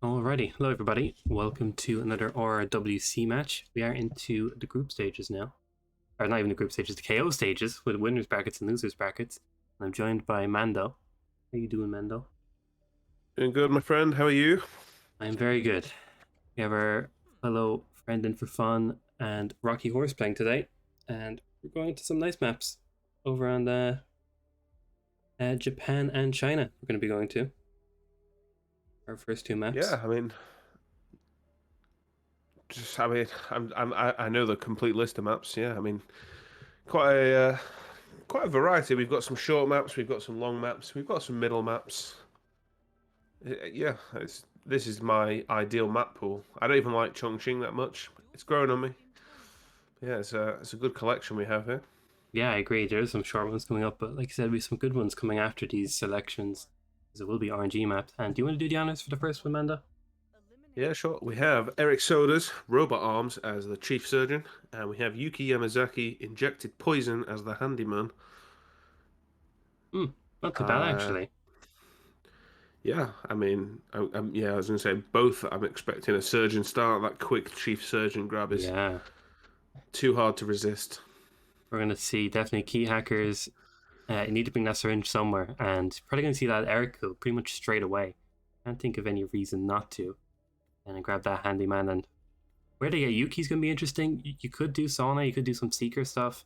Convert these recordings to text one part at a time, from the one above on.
Alrighty, hello everybody. Welcome to another RRWC match. We are into the group stages now. Or not even the group stages, the KO stages with winners brackets and losers brackets. And I'm joined by Mando. How you doing, Mando? Doing good, my friend. How are you? I'm very good. We have our fellow friend In4Fun and Rockyhorse playing today. And we're going to some nice maps over on Japan and China. We're going to be going to our first two maps. Yeah, I know the complete list of maps. Yeah, quite a variety. We've got some short maps, we've got some long maps, we've got some middle maps. Yeah, this is my ideal map pool. I don't even like Chongqing that much. It's growing on me. Yeah, it's a good collection we have here. Yeah, I agree. There's some short ones coming up, but like I said, we have some good ones coming after these selections. Because it will be RNG maps. And do you want to do the honors for the first one, Manda? Yeah, sure. We have Eric Soda's Robot Arms as the chief surgeon, and we have Yuki Yamazaki injected poison as the handyman. Hmm, not too bad Uh, actually. Yeah, I was gonna say both. I'm expecting a surgeon start. That quick chief surgeon grab is Yeah, too hard to resist. we're gonna see definitely key hackers. You need to bring that syringe somewhere, and probably gonna see that Eric kill pretty much straight away. Can't think of any reason not to. And then grab that handyman. And where they get Yuki's gonna be interesting. You could do sauna, you could do some seeker stuff.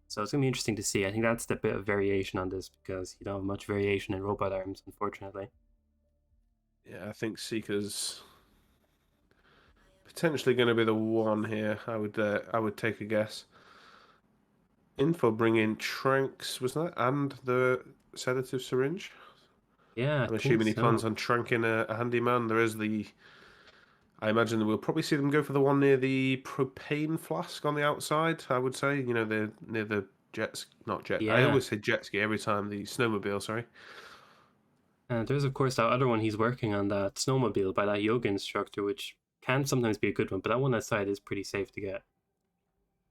So it's gonna be interesting to see. I think that's the bit of variation on this because you don't have much variation in robot arms, unfortunately. Yeah, I think Seeker's potentially going to be the one here. I would take a guess. Info bring in Tranks, was that, and the sedative syringe. Yeah, I I'm think assuming he plans so. on tranking a handyman. There is the. I imagine that we'll probably see them go for the one near the propane flask on the outside. I would say, the near the jets, not jet. I Yeah. always say jet ski every time. The snowmobile, sorry. And there's, of course, that other one he's working on, that snowmobile by that yoga instructor, which can sometimes be a good one, but that one outside is pretty safe to get.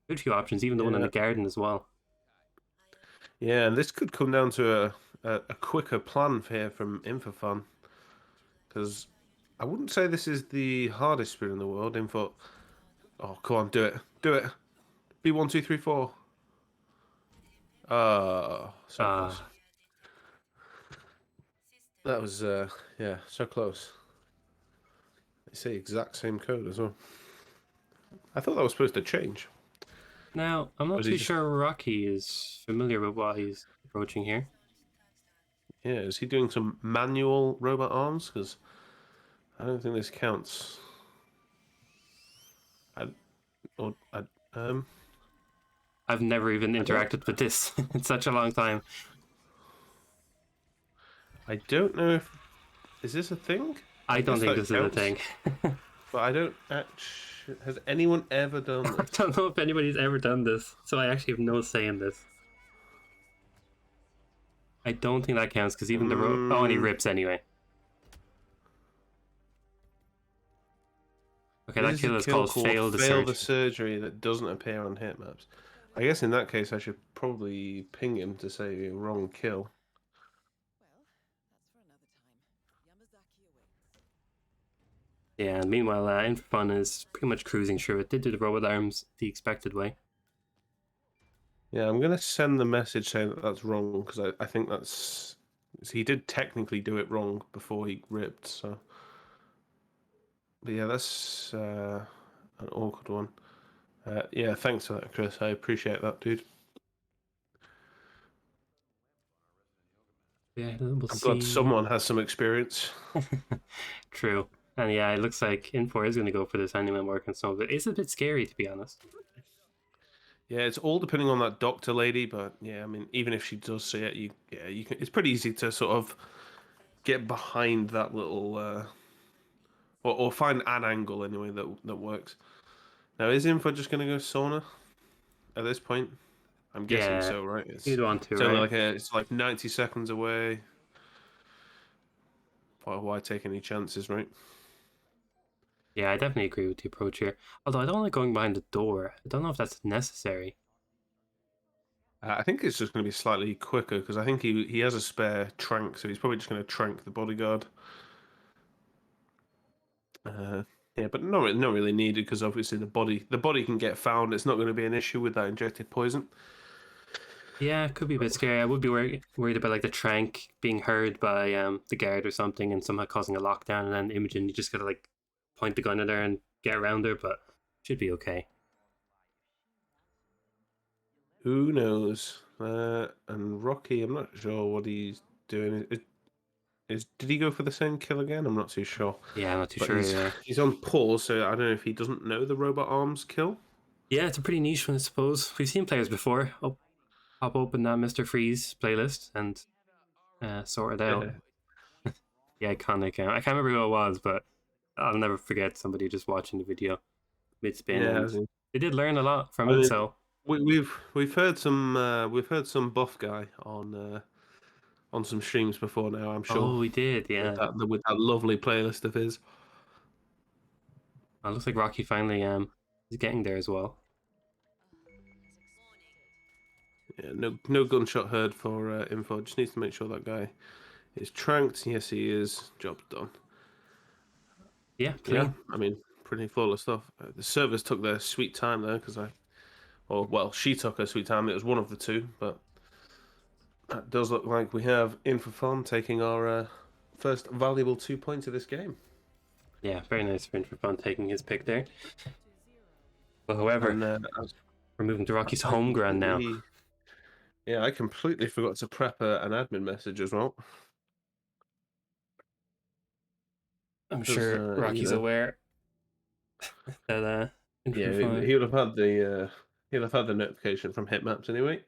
Good few options, even the one in the Yeah, garden as well. yeah, and this could come down to a quicker plan here from In4Fun because I wouldn't say this is the hardest spin in the world. Info, oh, come on, do it. B1 2 3 4. So Uh, close. That was yeah, so close. It's the exact same code as well. I thought that was supposed to change. Now, I'm Or not is he too just sure Rocky is familiar with what he's approaching here. yeah? Is he doing some manual robot arms? Because I don't think this counts. I or I've never even I don't interacted with this in such a long time. I don't know if is this a thing? I I don't guess think that this is a counts. thing. But I don't actually. Has anyone ever done I this? don't know if anybody's ever done this, so I actually have no say in this. I don't think that counts because even the oh, and he Mm, rips anyway. Okay, this that is a kill is kill called called fail the "Fail the surgery. Surgery" that doesn't appear on hit maps. I guess in that case, I should probably ping him to say wrong kill. Yeah, and meanwhile, In4Fun is pretty much cruising through it. Did do the robot arms the expected way. Yeah, I'm gonna send the message saying that that's wrong because I think that's he did technically do it wrong before he ripped. So, but yeah, that's an awkward one. Yeah, thanks for that, Chris. I appreciate that, dude. Yeah, we'll I'm glad see. someone has some experience. True. And yeah, it looks like In4 is going to go for this animal work and some of it. It's a bit scary, to be honest. Yeah, it's all depending on that doctor lady, but yeah, even if she does see it, you can. It's pretty easy to sort of get behind that little, or find an angle anyway that works. Now, is Info just gonna go sauna at this point? I'm guessing Yeah, so, right? you'd want to, It's only right? like it's like 90 seconds away. Why take any chances, right? Yeah, I definitely agree with the approach here. Although I don't like going behind the door. I don't know if that's necessary. I think it's just going to be slightly quicker because I think he has a spare trank, so he's probably just going to trank the bodyguard. Yeah, but not really needed because obviously the body can get found. It's not going to be an issue with that injected poison. Yeah, it could be a bit scary. I would be worried about like the trank being heard by the guard or something and somehow causing a lockdown, and then Imogen, you just gotta like point the gun at her and get around her, but should be okay. Who knows? And Rocky, I'm not sure what he's doing. Did he go for the same kill again? I'm not too sure. Yeah, I'm not too But sure. he's on pause, so I don't know if he doesn't know the robot arms kill. Yeah, it's a pretty niche one, I suppose. We've seen players before pop open that Mr. Freeze playlist and sort it out. Yeah, The iconic. I can't remember who it was, but I'll never forget somebody just watching the video mid spin, yeah. and they did learn a lot from I it. mean, So, we've heard some buff guy on some streams before now. I'm sure oh, we did, with yeah. that lovely playlist of his. It looks like Rocky finally is getting there as well. Yeah, no gunshot heard for info. Just needs to make sure that guy is tranked. Yes, he is. Job's done. Yeah, Yeah, clean. I mean, pretty flawless stuff. The servers took their sweet time there because she took her sweet time. It was one of the two, but that does look like we have In4Fun taking our first valuable 2 points of this game. Yeah, very nice for In4Fun taking his pick there. But however, And we're moving to Rocky's I home ground now. completely, yeah, I completely forgot to prep an admin message as well. I'm Because sure Rocky's aware that yeah, In4Fun. he'll have had the notification from Hitmaps anyway.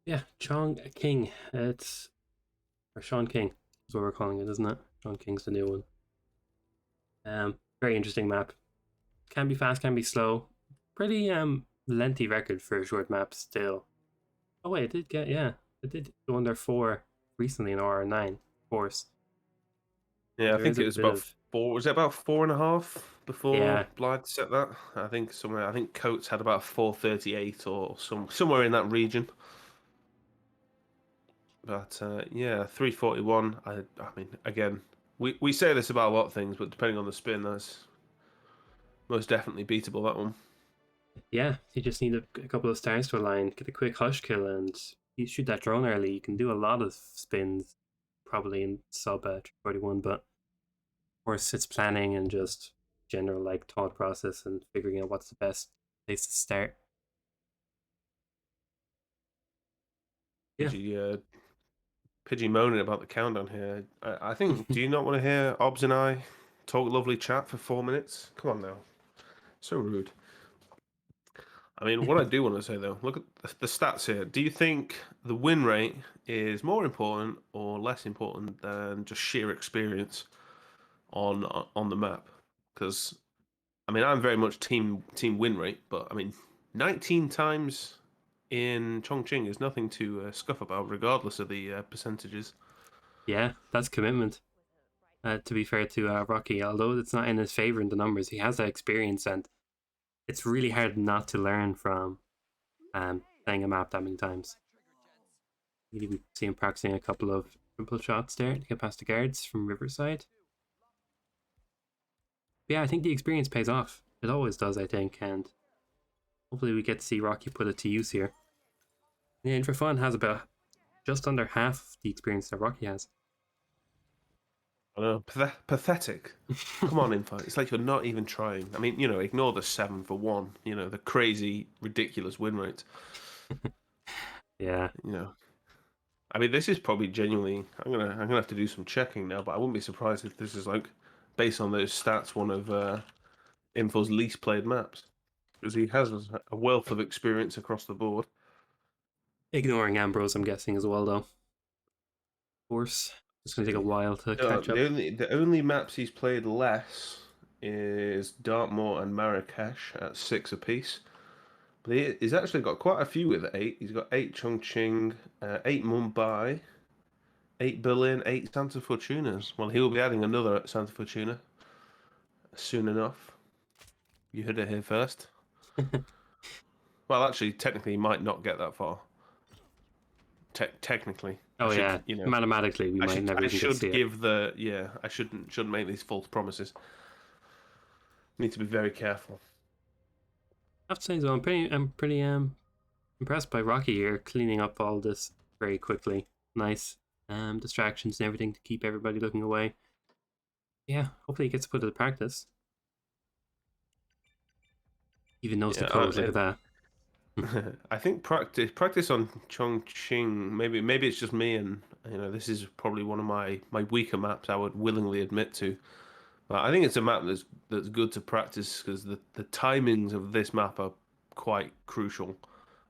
Yeah, Chong King. It's or Sean King is what we're calling it, isn't it? Sean King's the new one. Very interesting map. Can be fast, can be slow. Pretty lengthy record for a short map still. Oh wait, it did go under 4 recently in RR9, of course. Yeah, I There is think a it was bit about of 4. Was it about 4.5 before yeah, Blythe set that? I think somewhere. I think Coates had about 4:38 or somewhere in that region. But yeah, 3:41. I mean, again, we say this about a lot of things, but depending on the spin, that's most definitely beatable. That one. yeah. You just need a couple of stars to align, get a quick hush kill, and you shoot that drone early. You can do a lot of spins, probably in sub 41, but of course it's planning and just general like thought process and figuring out what's the best place to start. Yeah. Pidgey moaning about the countdown here. I think. Do you not want to hear Obs and I talk lovely chat for 4 minutes? Come on now. So rude. I mean, what I do want to say though, look at the stats here. Do you think the win rate is more important or less important than just sheer experience on the map? Because I mean, I'm very much team win rate, but I mean, 19 times in Chongqing is nothing to scuff about, regardless of the percentages. Yeah, that's commitment. To be fair to Rocky, although it's not in his favor in the numbers, he has that experience, and it's really hard not to learn from playing a map that many times. You can even see him practicing a couple of triple shots there to get past the guards from Riverside. But yeah, I think the experience pays off. It always does, I think, and hopefully we get to see Rocky put it to use here. Yeah, In4Fun has about just under half the experience that Rocky has. I know, pathetic. Come on, Info. It's like you're not even trying. I mean, ignore the 7-for-1. The crazy, ridiculous win rate. Yeah. I mean, this is probably genuinely. I'm gonna have to do some checking now, but I wouldn't be surprised if this is like, based on those stats, one of Info's least played maps, because he has a wealth of experience across the board. Ignoring Ambrose, I'm guessing, as well, though. Of course. It's going to take a See, while to catch up. the only maps he's played less is Dartmoor and Marrakesh at 6 apiece. But he's actually got quite a few with 8. He's got 8 Chongqing, 8 Mumbai, 8 Berlin, 8 Santa Fortunas. Well, he'll be adding another Santa Fortuna soon enough. You heard it here first. Well, actually, technically, he might not get that far. Technically. I Oh should, yeah, mathematically we might never I even get to should see it. give the yeah. I shouldn't make these false promises. Need to be very careful. I have to say though, I'm pretty impressed by Rocky here, cleaning up all this very quickly. Nice distractions and everything to keep everybody looking away. Yeah, hopefully he gets put into practice. Even knows the Yeah, code. Look at that. I think practice on Chongqing. Maybe it's just me, and this is probably one of my weaker maps. I would willingly admit to, but I think it's a map that's good to practice because the timings of this map are quite crucial.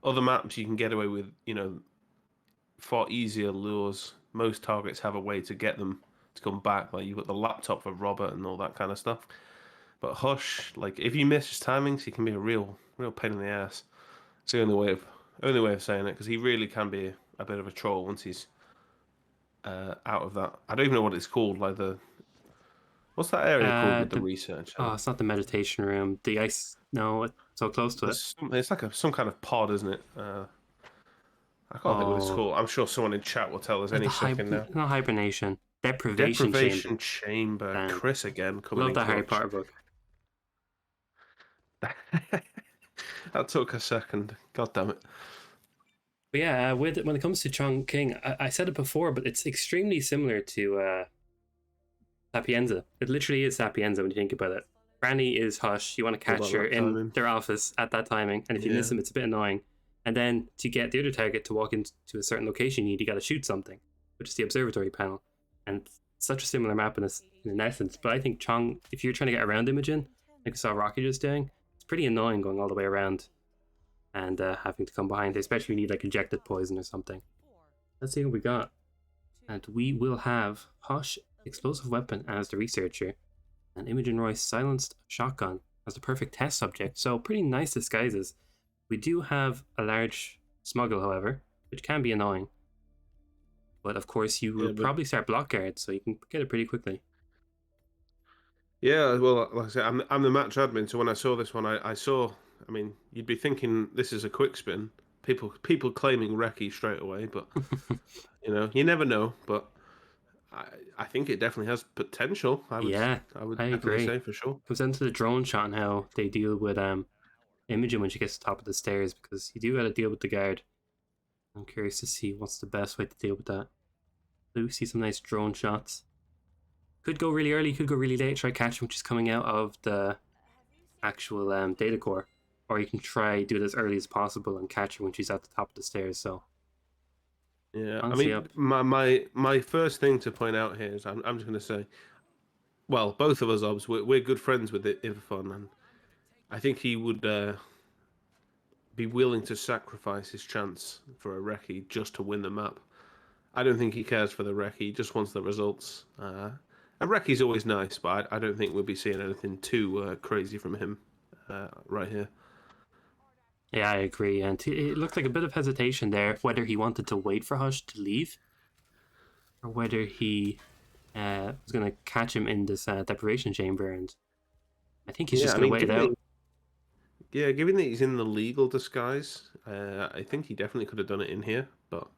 Other maps you can get away with, far easier lures. Most targets have a way to get them to come back. Like you've got the laptop for Robert and all that kind of stuff. But Hush, like if you miss his timings, he can be a real pain in the ass. It's the only way of saying it because he really can be a bit of a troll once he's out of that. I don't even know what it's called. Like what's that area called with the The research? Oh, it's not the meditation room. The ice. No, it's so close to it. It's like some kind of pod, isn't it? I can't think what it's Oh, called. I'm sure someone in chat will tell us the any second now. not hibernation, deprivation chamber. Deprivation chamber. Damn, Chris again coming love in that Harry clutch. Potter book. That took a second. God damn it. But yeah, when it comes to Chongqing, I said it before, but it's extremely similar to Sapienza. It literally is Sapienza when you think about it. Granny is Hush. You want to All catch about her that in timing. their office at that timing, and if you miss Yeah. them, it's a bit annoying. And then to get the other target to walk into a certain location, you got to shoot something, which is the observatory panel. And such a similar map in essence. But I think Chong, if you're trying to get around Imogen, like we saw Rocky just doing, it's pretty annoying going all the way around and having to come behind it, especially when you need like injected poison or something. Let's see what we got. And we will have Hush explosive weapon as the researcher, and Imogen Royce silenced shotgun as the perfect test subject. So pretty nice disguises. We do have a large smuggle, however, which can be annoying. But of course, you will Yeah, but probably start block guard, so you can get it pretty quickly. yeah, well, like I said, I'm the match admin, so when I saw this one, I saw. I mean, you'd be thinking this is a quick spin. People claiming Reki straight away, but you never know. But I I think it definitely has potential. Yeah, I would I definitely agree. say for sure. Comes down to the drone shot and how they deal with Imogen when she gets to the top of the stairs, because you do got to deal with the guard. I'm curious to see what's the best way to deal with that. We see some nice drone shots. Could go really early, could go really late. Try catch him, which is coming out of the actual data core, or you can try do it as early as possible and catch her when she's at the top of the stairs. So Yeah, I honestly, mean, up. my first thing to point out here is I'm just going to say, well, both of us, obviously, we're good friends with it, In4Fun, and I think he would be willing to sacrifice his chance for a Reki just to win the map. I don't think he cares for the Reki; he just wants the results. And Reki's always nice, but I don't think we'll be seeing anything too crazy from him right here. Yeah, I agree. And it looked like a bit of hesitation there, whether he wanted to wait for Hush to leave or whether he was going to catch him in this deprivation chamber. And I think he's Yeah, just I going to mean, wait it out. given that he's in the legal disguise, I think he definitely could have done it in here. But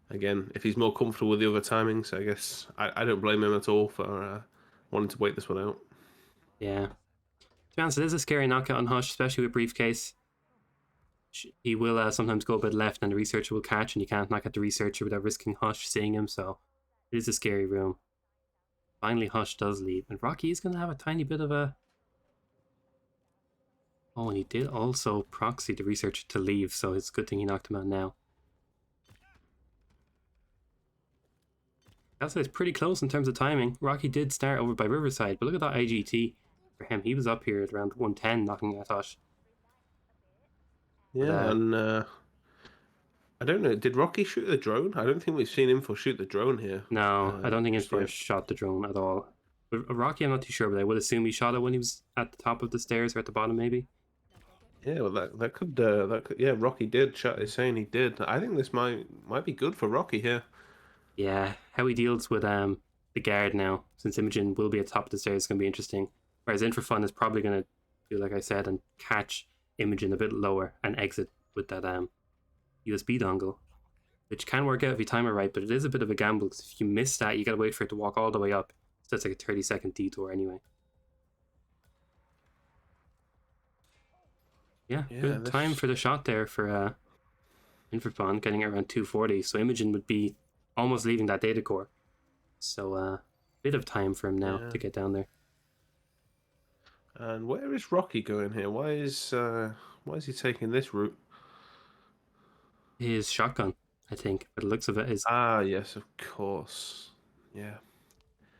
again, if he's more comfortable with the other timings, I guess I don't blame him at all for wanting to wait this one out. Yeah. To be honest, it is a scary knockout on Hush, especially with Briefcase. He will sometimes go a bit left and the researcher will catch, and you can't knock out the researcher without risking Hush seeing him, so it is a scary room. Finally, Hush does leave, and Rocky is going to have a tiny bit of a. Oh, and he did also proxy the researcher to leave, so it's a good thing he knocked him out now. That's it's pretty close in terms of timing. Rocky did start over by Riverside, but look at that IGT for him. He was up here at around 110 knocking out Hush. But Yeah, and I don't know. Did Rocky shoot the drone? I don't think we've seen Info shoot the drone here no, I don't think just Info yet. shot the drone at all. With Rocky, I'm not too sure, but I would assume he shot it when he was at the top of the stairs or at the bottom, maybe. Yeah, well, that could yeah. Rocky did. Chat is saying he did. I think this might be good for Rocky here. Yeah, how he deals with the guard now, since Imogen will be at the top of the stairs, is going to be interesting. Whereas In4Fun is probably going to do like I said and catch Imogen a bit lower and exit with that USB dongle. which can work out if you time it right, but it is a bit of a gamble because if you miss that, you gotta wait for it to walk all the way up. So it's like a 30-second detour anyway. Yeah, Yeah, good time this. for the shot there for In4Fun, getting it around 240. So Imogen would be almost leaving that data core. So bit of time for him now Yeah. to get down there. And where is Rocky going here? Why is he taking this route? His shotgun, I think, by the looks of it, is Ah, yes, of course. Yeah.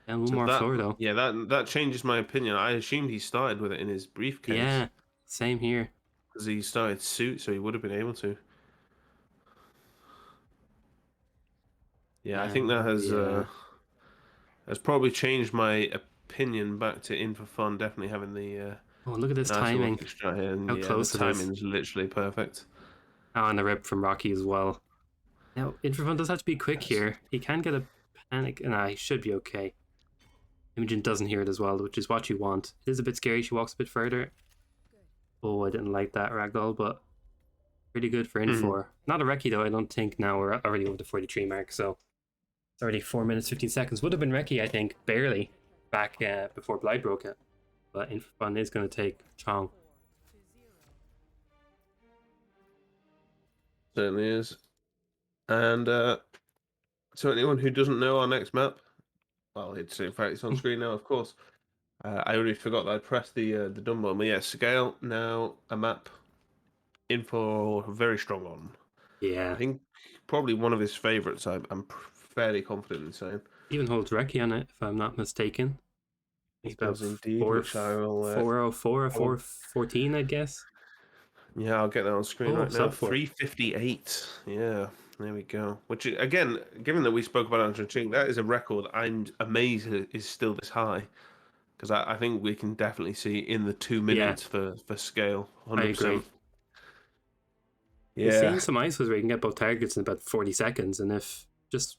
down one So more floor though. that changes my opinion. I assumed he started with it in his briefcase Yeah, same here. because he started suit, so he would have been able to. Yeah, I think that Oh yeah. has probably changed my opinion back to In for Fun. Definitely having the Oh, look at this nicer timing. looking strat here, and How yeah, the close it is. timing's literally perfect. Oh, and the rip from Rocky as well. Now, In4Fun does have to be quick Yes. here. He can get a panic. Nah, he should be okay. Imogen doesn't hear it as well, which is what you want. It is a bit scary. She walks a bit further. Oh, I didn't like that ragdoll, but pretty good for Mhm. In4. Not a recce though, I don't think. Now we're already over the 43 mark, so it's already 4 minutes 15 seconds. Would have been recce, I think, barely back before Blight broke it. But In4Fun is going to take Chong. Certainly is. And so anyone who doesn't know our next map, well, it's in fact it's on screen now, of course. I already forgot that I pressed the done button. But yeah, Scale now a map in for very strong on. I Yeah. think probably one of his favorites. I'm fairly confident in saying Even holds recce on it, if I'm not mistaken. he It's about does indeed, four which I will. 404 or I will 414, I guess. yeah, I'll get that on screen Oh, right now. sub 4. 358. Yeah, there we go. Which again, given that we spoke about Andrew Ching, that is a record. I'm amazed it is still this high because I think we can definitely see in the 2 minutes Yeah, for Scale, I 100%. agree. You're Yeah, seeing some ISOs where you can get both targets in about 40 seconds, and if just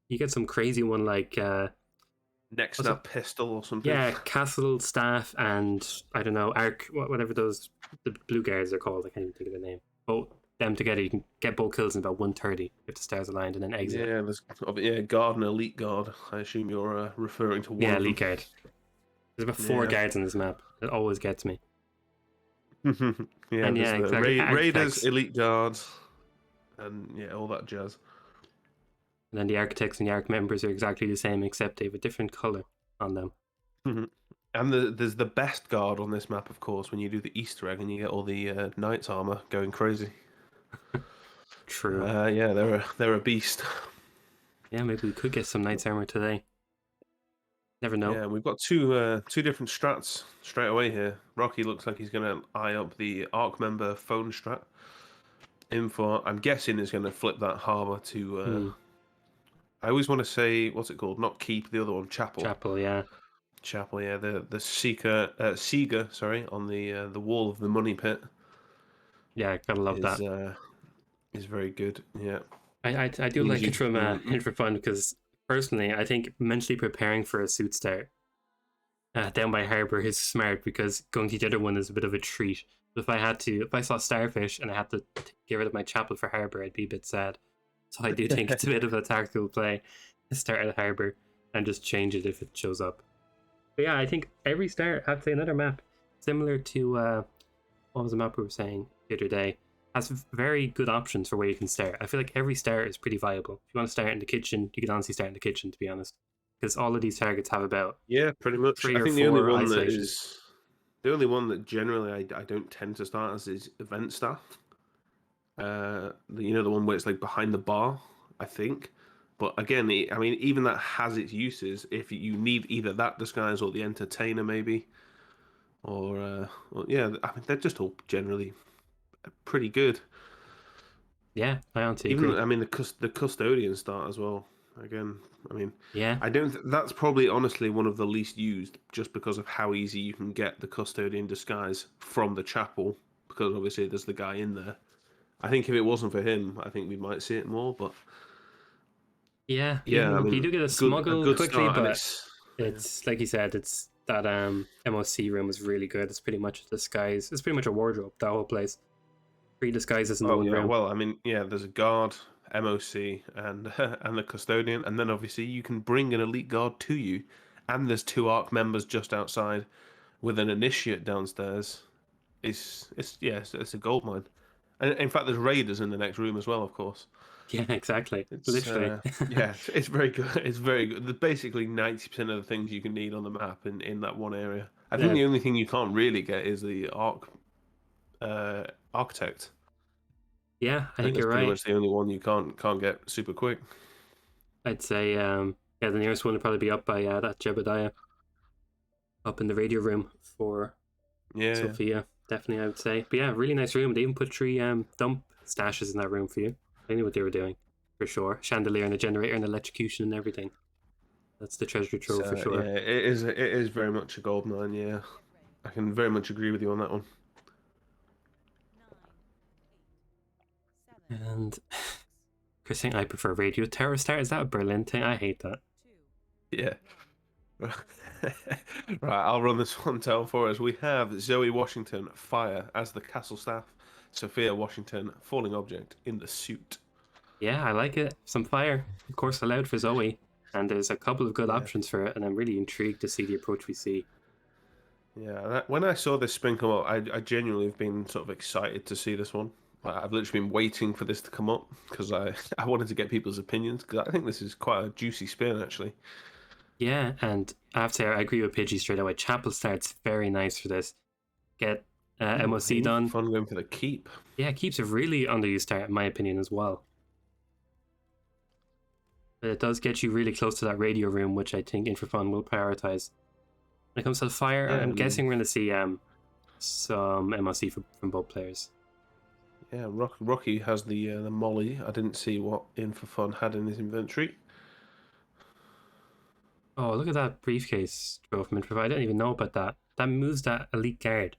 you get some crazy one like next what's it? snap pistol or something. Yeah, Castle Staff and I don't know Arc, whatever those the blue guards are called. I can't even think of the name. Both them together, you can get both kills in about 130 if the stars aligned, and then exit. Yeah, guard and elite guard. I assume you're referring to one Yeah, of elite them. guard. There's about 4 Yeah. guards on this map. It always gets me. Yeah, And there's yeah, the exactly. Raiders, Architects. elite guards, and yeah, all that jazz. And then the architects and the arc members are exactly the same, except they have a different color on them. And there's the best guard on this map, of course, when you do the Easter egg and you get all the knights armor going crazy. True. Yeah, they're a beast. Yeah, maybe we could get some Knight's Armor today. Never know. Yeah, we've got two different strats straight away here. Rocky looks like he's gonna eye up the Arc member phone strat. I'm guessing is gonna flip that harbor to. I always want to say what's it called? Not keep, the other one, chapel. Chapel, yeah. Chapel, yeah. The Seeger, sorry, on the wall of the money pit Yeah, gotta love is that. uh is very good. Yeah, I do means like you it from can. In4Fun because personally, I think mentally preparing for a suit start down by Harbour is smart because going to the other one is a bit of a treat. But if I saw Starfish and I had to get rid of my Chapel for Harbour, I'd be a bit sad. So I do think it's a bit of a tactical play to start at Harbour and just change it if it shows up. But yeah, I think every start, I have to say another map similar to what was the map we were saying the other day, has very good options for where you can start. I feel like every start is pretty viable. If you want to start in the kitchen, you can honestly start in the kitchen, to be honest, because all of these targets have about Yeah, pretty much. three I or think the only four one that isolations. is the only one that generally I don't tend to start as is event staff. The one where it's like behind the bar, I think. But again, I mean, even that has its uses. If you need either that disguise or the entertainer, maybe, or yeah, I mean, they're just all generally pretty good. Yeah, I honestly Even agree. I mean, the custodian start as well. Again, I mean, Yeah, I don't. That's probably honestly one of the least used, just because of how easy you can get the custodian disguise from the chapel. Because obviously there's the guy in there. I think if it wasn't for him, I think we might see it more. But yeah. yeah, I You mean, do get a a smuggle good quickly, start, and but it's yeah. it's like you said, it's that MOC room is really good. It's pretty much a disguise. It's pretty much a wardrobe. That whole place, three disguises in the Oh one yeah, room. well, I mean, yeah, there's a guard, MOC and and the custodian, and then obviously you can bring an elite guard to you, and there's two ARC members just outside with an initiate downstairs. It's a gold mine, and in fact there's raiders in the next room as well, of course. Yeah, exactly. It's Literally. yeah, it's very good. It's very good. There's basically 90% of the things you can need on the map in that one area. I think Yeah, the only thing you can't really get is the architect. yeah, I I think think that's you're pretty right. much the only one you can't get super quick. I'd say, yeah, the nearest one would probably be up by that Jebediah up in the radio room for Yeah, yeah. Sophia. Definitely, I would say. But yeah, really nice room. They even put three dump stashes in that room for you. They knew what they were doing, for sure. Chandelier and a generator and electrocution and everything. That's the treasure trove for So yeah, sure. it is very much a gold mine. Yeah, I can very much agree with you on that one. And Chris saying I prefer radio terror star. Is that a Berlin thing? I hate that. Yeah. Right, I'll run this one down for us. We have Zoe Washington, fire as the castle staff. Sophia Washington, falling object in the suit. Yeah, I like it. Some fire, of course, allowed for Zoe. And there's a couple of good Yeah. options for it, and I'm really intrigued to see the approach we see. Yeah, when I saw this spin come up, I genuinely have been sort of excited to see this one. Like, I've literally been waiting for this to come up because I wanted to get people's opinions because I think this is quite a juicy spin actually. Yeah, and I have to say, I agree with Pidgey straight away. Chapel starts very nice for this. Get MOC done. Fun going for the keep. Yeah, keeps a really underused start, in my opinion, as well. But it does get you really close to that radio room, which I think In4Fun will prioritize. When it comes to the fire, Yeah, I'm guessing we're going to see some MOC from both players. Yeah, Rocky has the molly. I didn't see what In4Fun had in his inventory. Oh, look at that briefcase throw from In4Fun. I didn't even know about that. That moves that elite guard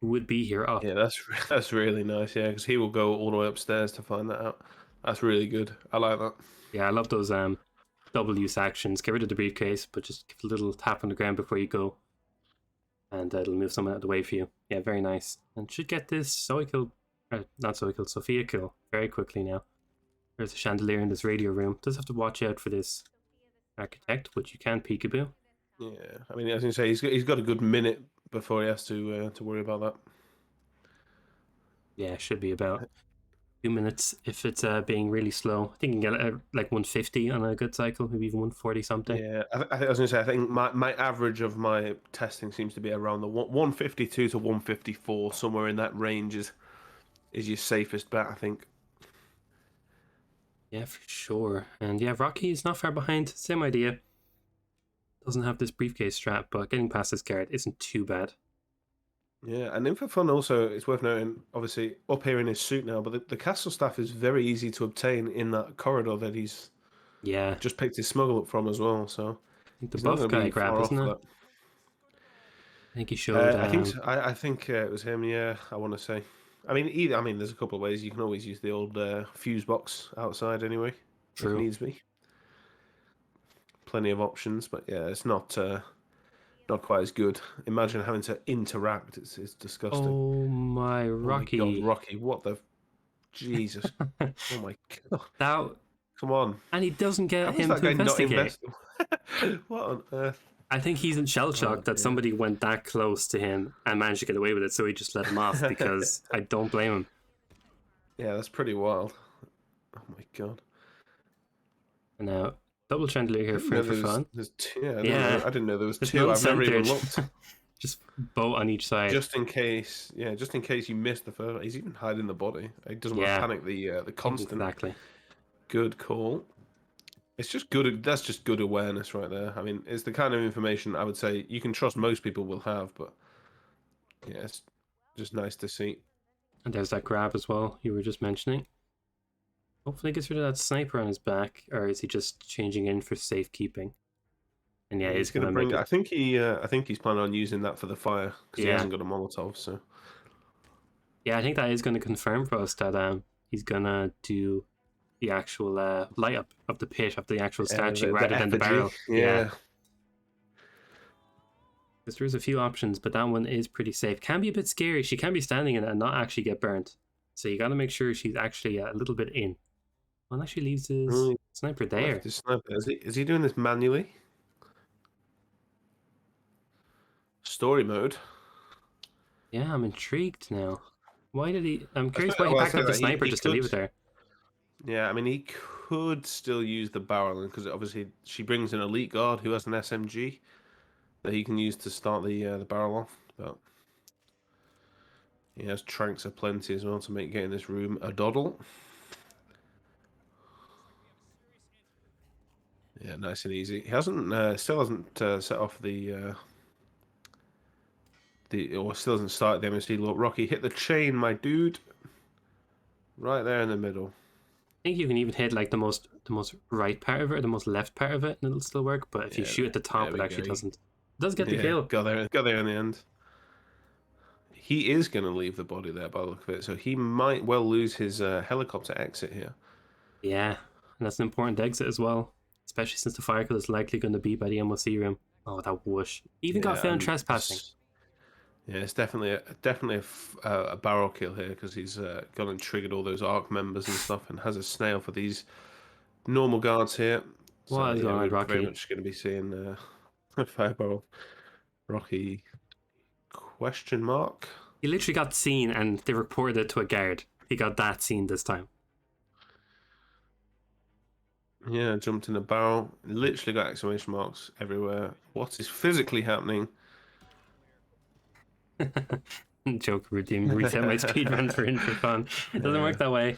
who would be here up. Yeah, that's really nice. Yeah, because he will go all the way upstairs to find that out. That's really good. I like that. Yeah, I love those double use actions. Get rid of the briefcase, but just give a little tap on the ground before you go. And it'll move someone out of the way for you. Yeah, very nice. And should get this Zoe kill, not Zoe kill, Sophia kill very quickly now. There's a chandelier in this radio room. Does have to watch out for this architect, which you can peekaboo. Yeah, I mean, as you say, he's got a good minute before he has to worry about that. Yeah, should be about 2 minutes if it's being really slow. I think you can get like 150 on a good cycle, maybe even 140 something. Yeah, I was going to say, I think my average of my testing seems to be around the 152 to 154, somewhere in that range is your safest bet, I think. Yeah, for sure. And yeah, Rocky is not far behind. Same idea. Doesn't have this briefcase strap, but getting past this guard isn't too bad. Yeah, and In4Fun also, it's worth noting, obviously up here in his suit now, but the castle staff is very easy to obtain in that corridor that he's Yeah, just picked his smuggle up from as well. So I think the he's not buff going to guy be grab, far off isn't it? that. I think he showed. I think it was him. Yeah, I want to say. I mean, there's a couple of ways you can always use the old fuse box outside anyway, True. if needs be. Plenty of options, but yeah, it's not quite as good. Imagine having to interact. It's disgusting. Oh my Rocky! Oh my God, Rocky! What the Jesus! Oh my God! That Come on! and he doesn't How get is him that to guy not investigate. What on earth? I think he's in shell shock that yeah. somebody went that close to him and managed to get away with it, so he just let him off because I don't blame him. Yeah, that's pretty wild. Oh my God! And now double chandelier here for fun. There's two. Yeah, I didn't know there was there's two. none I've never even centered. looked. Just boat on each side. Just in case, yeah, just in case you missed the first one. He's even hiding the body. He doesn't want to panic the constant. Exactly. Good call. It's just good. That's just good awareness right there. I mean, it's the kind of information I would say you can trust most people will have, but yeah, it's just nice to see. And there's that grab as well you were just mentioning. Hopefully he gets rid of that sniper on his back, or is he just changing in for safekeeping? And yeah, He's going to bring. I think he's planning on using that for the fire because he hasn't got a Molotov. So yeah, I think that is going to confirm for us that he's gonna do the actual light up of the pit of the actual statue rather than the barrel. Yeah. Because there's a few options, but that one is pretty safe. Can be a bit scary. She can be standing in it and not actually get burnt. So you got to make sure she's actually a little bit in. Well, actually leaves his Really sniper left there. his sniper. Is he doing this manually? Story mode. Yeah, I'm intrigued now. Why did he? I'm I curious suppose, why he well, I backed say up the that sniper he just to leave could. it there. Yeah, I mean, he could still use the barrel because obviously she brings an elite guard who has an SMG that he can use to start the barrel off. But he has tranks aplenty as well to make getting this room a doddle. Yeah, nice and easy. He still hasn't set off or still hasn't started the MSD. Look, Rocky, hit the chain, my dude, right there in the middle. I think you can even hit like the most right part of it or the most left part of it, and it'll still work. But if you Yeah, shoot at the there top, it we go. actually doesn't. It does get the Yeah, kill. got there in the end. He is going to leave the body there by the look of it, so he might well lose his helicopter exit here. Yeah, and that's an important exit as well, especially since the fire kill is likely going to be by the MOC room. Oh, that whoosh! Even got Yeah, found and trespassing. it's definitely a barrel kill here because he's gone and triggered all those arc members and stuff, and has a snail for these normal guards here. So What is yeah, going on, we're very Rocky? much going to be seeing a fireball Rocky question mark. He literally got seen, and they reported it to a guard. He got that seen this time. Yeah, jumped in a barrel. Literally got exclamation marks everywhere. What is physically happening? Joke routine. Reset my speed run for In4Fun. It doesn't Yeah, work that way.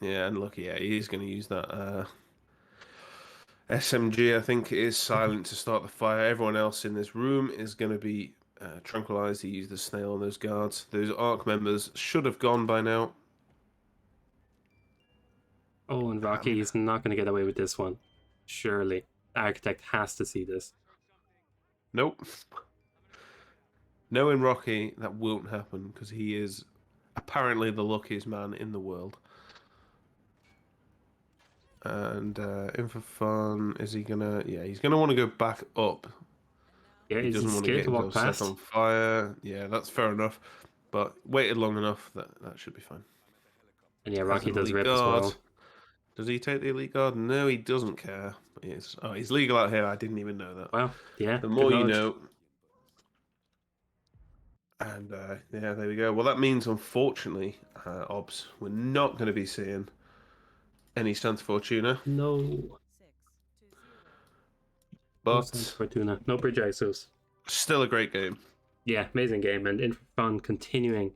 yeah, and look, yeah, he's going to use that SMG. I think it is silent to start the fire. Everyone else in this room is going to be tranquilized. He used the snail on those guards. Those arc members should have gone by now. Oh, and I Rocky mean, is not going to get away with this one. Surely. The architect has to see this. nope. Knowing Rocky, that won't happen because he is apparently the luckiest man in the world. And In4Fun, is he gonna? Yeah, he's gonna want to go back up. Yeah, He is he doesn't want to scared get to walk himself set past? on fire. Yeah, that's fair enough. But waited long enough, that should be fine. And yeah, Has Rocky an does elite rip as guard. well. Does he take the elite guard? No, he doesn't care. He's legal out here. I didn't even know that. Wow. Yeah, The good more you knowledge. know. And yeah, there we go. Well, that means, unfortunately, Obs, we're not going to be seeing any Santa Fortuna. No. No Santa But Fortuna. No Bridge ISOs. still a great game. Yeah, amazing game. And In4Fun continuing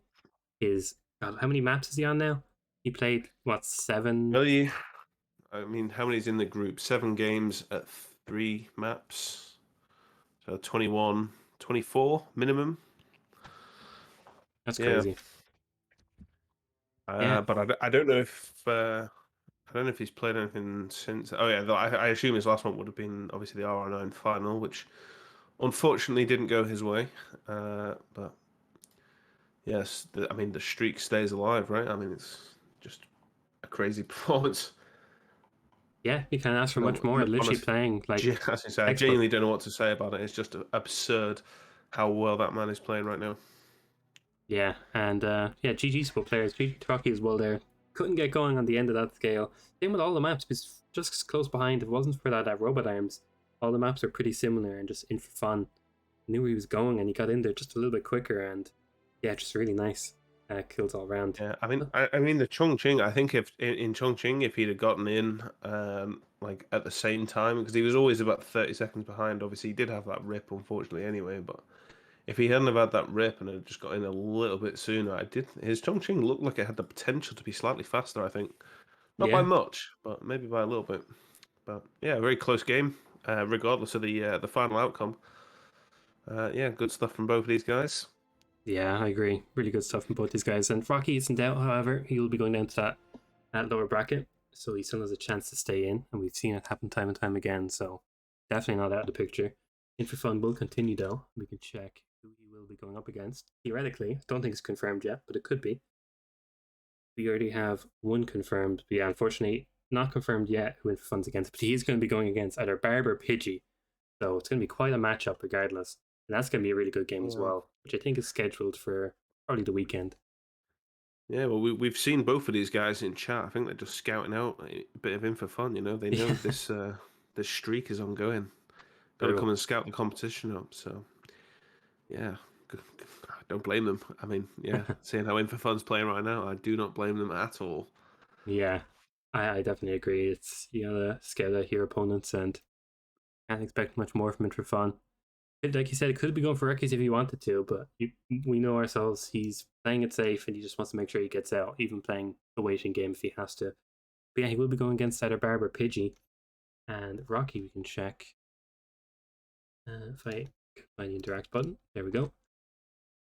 his. God, how many maps is he on now? He played, what, 7? Really, I mean, how many's in the group? 7 games at 3 maps. So 21, 24 minimum. That's Yeah. crazy. Yeah. But I don't know if I don't know if he's played anything since. Oh yeah, I assume his last one would have been obviously the RR9 final, which unfortunately didn't go his way. But yes, I mean the streak stays alive, right? I mean it's just a crazy performance. Yeah, you can't ask for much more. Literally Honestly, playing like as I say, I textbook. genuinely don't know what to say about it. It's just absurd how well that man is playing right now. Yeah, and yeah, GG split players. GG Rocky as well there. Couldn't get going on the end of that scale. Same with all the maps, because just close behind. If it wasn't for that robot arms, all the maps are pretty similar and just In4Fun. Knew where he was going and he got in there just a little bit quicker and yeah, just really nice kills all around. Yeah, I mean the Chongqing. I think if in Chongqing, if he'd have gotten in, like at the same time, because he was always about 30 seconds behind. Obviously, he did have that rip, unfortunately, anyway. But if he hadn't have had that rip and had just got in a little bit sooner, his Chongqing looked like it had the potential to be slightly faster. I think not by Yeah, much, but maybe by a little bit. But yeah, very close game, regardless of the final outcome. Yeah, good stuff from both of these guys. yeah, I agree. Really good stuff from both these guys. And Rocky isn't out, however, he will be going down to that lower bracket, so he still has a chance to stay in, and we've seen it happen time and time again. So definitely not out of the picture. In4Fun will continue though. We can check who he will be going up against. Theoretically, I don't think it's confirmed yet, but it could be. We already have one confirmed, but yeah, unfortunately, not confirmed yet who In4Fun's against. But he's going to be going against either Barb or Pidgey, so it's going to be quite a matchup regardless. And that's going to be a really good game as Yeah. well, which I think is scheduled for probably the weekend. Yeah, well, we've seen both of these guys in chat. I think they're just scouting out a bit of In4Fun. You know, they know Yeah, this streak is ongoing. Got to true. come and scout the competition up. So yeah, don't blame them. I mean, yeah, seeing how In4Fun's playing right now, I do not blame them at all. Yeah, I definitely agree. It's you gotta scout out your opponents and can't expect much more from it for fun. Like you said, it could be going for Ricky's if he wanted to, but we know ourselves. He's playing it safe and he just wants to make sure he gets out, even playing the waiting game if he has to. But yeah, he will be going against either Barber, Pidgey, and Rocky. We can check if I find the interact button. There we go.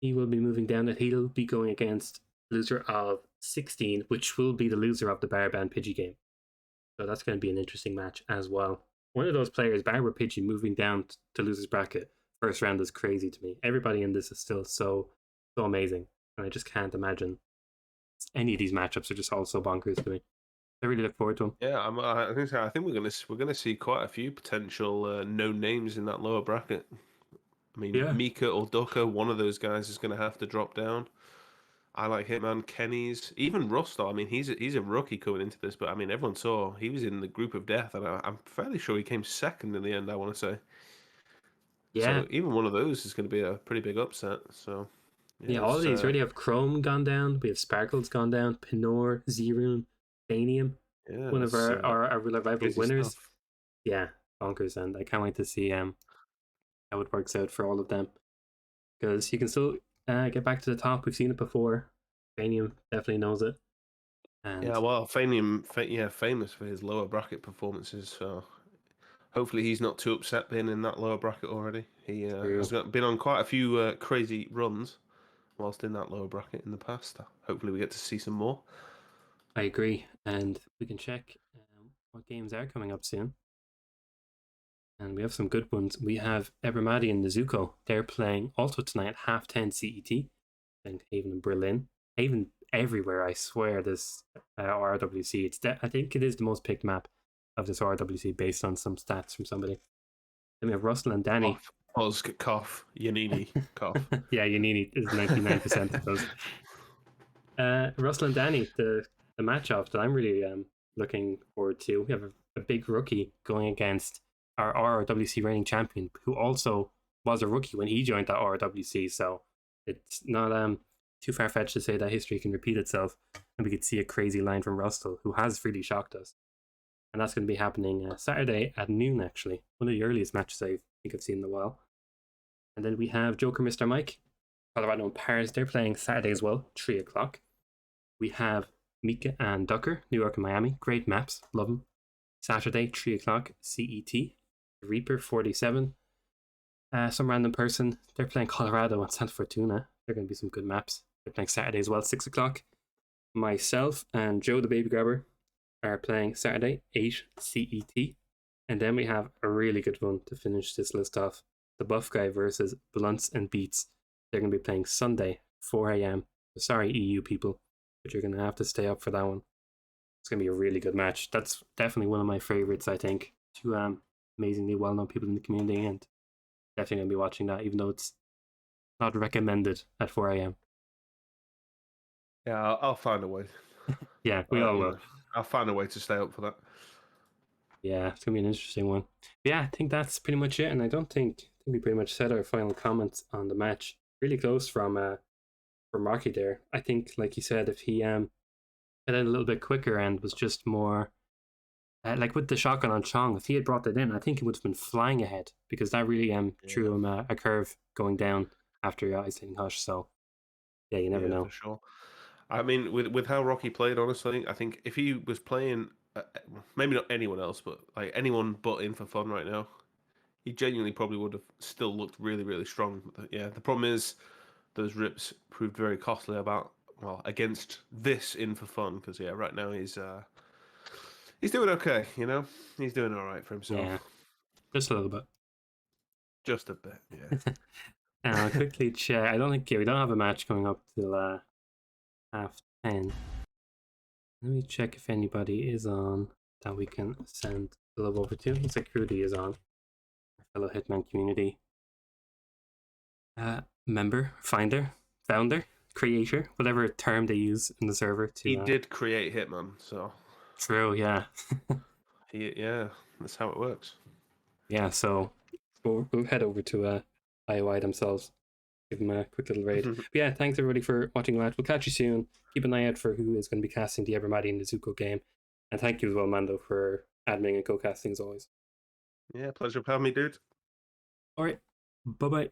He will be moving down it. He'll be going against loser of 16, which will be the loser of the Barber and Pidgey game. So that's going to be an interesting match as well. One of those players, Barber Pidgey, moving down to losers bracket first round is crazy to me. Everybody in this is still so amazing, and I just can't imagine any of these matchups are just all so bonkers to me. I really look forward to them. Yeah, I think we're gonna see quite a few potential no names in that lower bracket. I mean, Yeah, Mika or Ducker, one of those guys is gonna have to drop down. I like Hitman, Kenny's, even Rostov. I mean, he's a rookie coming into this, but I mean, everyone saw he was in the group of death, and I'm fairly sure he came second in the end. I want to say, yeah, so even one of those is going to be a pretty big upset. So yeah, yeah. All of it's these already have Chrome gone down. We have Sparkles gone down. Pinor, Zerun, Vanium, yeah, one of it's our rival crazy winners. stuff. Yeah, bonkers, and I can't wait to see how it works out for all of them because you can still get back to the top. We've seen it before. Vanium definitely knows it, Yeah, and well, yeah, famous for his lower bracket performances. So hopefully he's not too upset being in that lower bracket already. He has true. been on quite a few crazy runs whilst in that lower bracket in the past. Hopefully we get to see some more. I agree, and we can check what games are coming up soon. And we have some good ones. We have Ebermadi and Nezuko. They're playing also tonight at half 10 CET. And Haven and Berlin. Haven everywhere, I swear, this RRWC. I think it is the most picked map of this RRWC based on some stats from somebody. Then we have Russell and Danny. Cough, Osk, cough, Yanini, cough. Yeah, Unini is 99% of those. Russell and Danny, the matchup that I'm really looking forward to. We have a big rookie going against our RRWC reigning champion, who also was a rookie when he joined that RRWC. So it's not too far fetched to say that history can repeat itself, and we could see a crazy line from Russell, who has really shocked us. And that's going to be happening Saturday at noon. Actually, one of the earliest matches I think I've seen in a while. And then we have Joker, Mr. Mike, Colorado and Paris. They're playing Saturday as well, 3 o'clock. We have Mika and Ducker, New York and Miami. Great maps, love them. Saturday, 3 o'clock CET. Reaper 47. Some random person. They're playing Colorado and Santa Fortuna. They're going to be some good maps. They're playing Saturday as well, 6 o'clock. Myself and Joe the Baby Grabber are playing Saturday, 8 CET. And then we have a really good one to finish this list off. The Buff Guy versus Blunts and Beats. They're going to be playing Sunday, 4 a.m. Sorry, EU people, but you're going to have to stay up for that one. It's going to be a really good match. That's definitely one of my favorites, I think. Two amazingly well known people in the community, and definitely going to be watching that, even though it's not recommended at 4 a.m. Yeah, I'll find a way. Yeah, we all will. I'll find a way to stay up for that. Yeah, it's going to be an interesting one. But yeah, I think that's pretty much it, and I think we pretty much said our final comments on the match. Really close from Marky there. I think, like you said, if he got out a little bit quicker and was just more like with the shotgun on Chong, if he had brought that in, I think he would have been flying ahead because that really threw Yeah, him a curve going down after isolating Hush. So yeah, you never yeah, for know. sure. I mean, with how Rocky played, honestly, I think if he was playing, maybe not anyone else, but like anyone but In4Fun right now, he genuinely probably would have still looked really, really strong. But yeah, the problem is those rips proved very costly against this In4Fun because yeah, right now he's doing okay. You know, he's doing all right for Yeah, himself, just a little bit. just a bit. Yeah. And I'll quickly check. I don't think we don't have a match coming up till half 10. Let me check if anybody is on that we can send the love over to. Looks like Rudy is on. Our fellow Hitman community member, founder. creator, whatever term they use in the server He to. did create Hitman, so True, yeah, yeah, that's how it works. yeah. So we'll head over to IOI themselves, give them a quick little raid. But yeah, thanks everybody for watching that. We'll catch you soon. Keep an eye out for who is going to be casting the Evermighty Nezuko game, and thank you as well, Mando, for admin and co-casting as always. Yeah, pleasure for having me, dude. All right, bye bye.